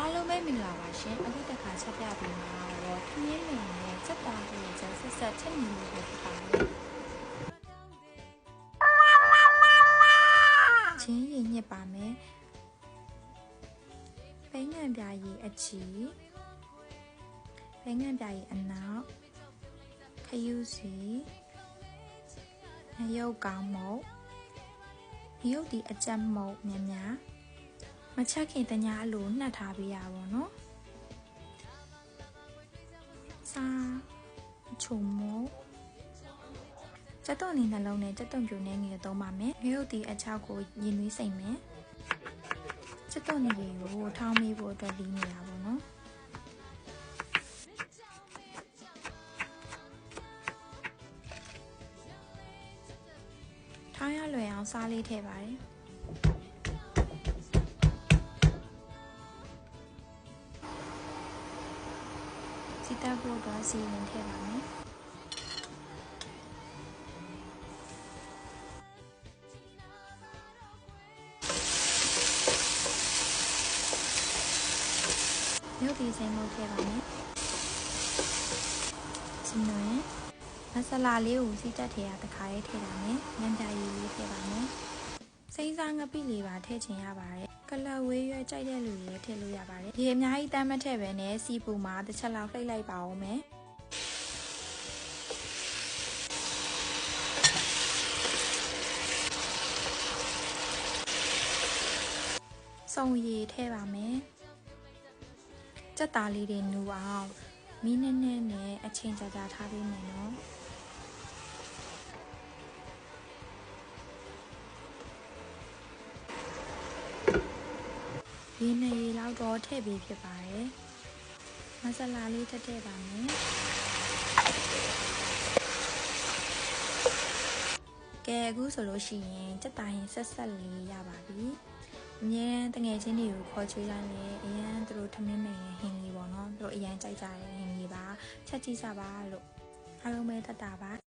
အားလုံးပဲမင်္ဂလာပါရှင်အခုတစ်ခါချက်ပြပေးမှာတော့ထမင်းလင်နဲ့စက်သားကိုဆက်ဆက်ချက်နေလို့ဖြစ်ပါတယ်ချင်းရည်ညစ်ပါမယ်ပဲငံပြားရည်အချီပဲငံပြားရည်အနောက်ခယူးစီရုပ်ကောင်းမုတ်ရုပ်ဒီအကြက်မုတ်များများမချက်ခင်တညာအလိုနှက်ထားပေးရပါတော့စားချုံမို့စက်တော့နေနှလုံးနဲ့စက်တုံပြိုနေငယ်သုံးပါမယ်ရုပ်ဒီအချောက်ကိုရင်နွေးစိမ့်မယ်စက်တော့နေကိုထောင်းမေးဖို့အတွက်လီးနေတာပေါ့နော်ထောင်းရလွယ်အောင်စားလေးထည့်ပါတယ်စီတက်ဖို့တော့စီရင်ထည့်ပါမယ်ရုပ်ဒီစိမ့်မှုထည့်ပါမယ်စနွယ်မဆလာလေးကိုစီတက်ထည့်ရတခါလေးထည့်ပါမယ်ညံပြာရည်လေးထည့်ပါမယ်စိမ့်စားငပိလေးပါထည့်ချင်ရပါတယ်ကလဝေးရွက်ကြိုက်တဲ့လူတွေထည့်လို့ရပါတယ်ဒီအများကြီးတမ်းမထည့်ပဲနဲ့စီပူမှာတစ်ချက်လောက်လှိမ့်လိုက်ပါဦးမယ်စုံရည်ထည့်ပါမယ်ကြက်သားလေးတွေနူအောင်မီးနဲ့နဲ့အချိန်ကြာကြာထားပေးမယ်နော်ရေနဲ့ရေလောက်တော့ထည့်ပေးဖြစ်ပါတယ်မဆလာလေးထည့်ပါမယ်ကဲအခုဆိုလို့ရှိရင်ကြက်သားရင်ဆက်လေးရပါပြီအမြဲတငယ်ချင်းတွေကိုခေါ်ချွေးလိုက်လေအရန်သူတို့ထမင်းမယ်ဟင်းလေးပေါ့နော်သူတို့အရန်ကြိုက်ကြတယ်ဟင်းလေးပါချက်ကြည့်ကြပါလို့အားလုံးပဲတတ်တာပါ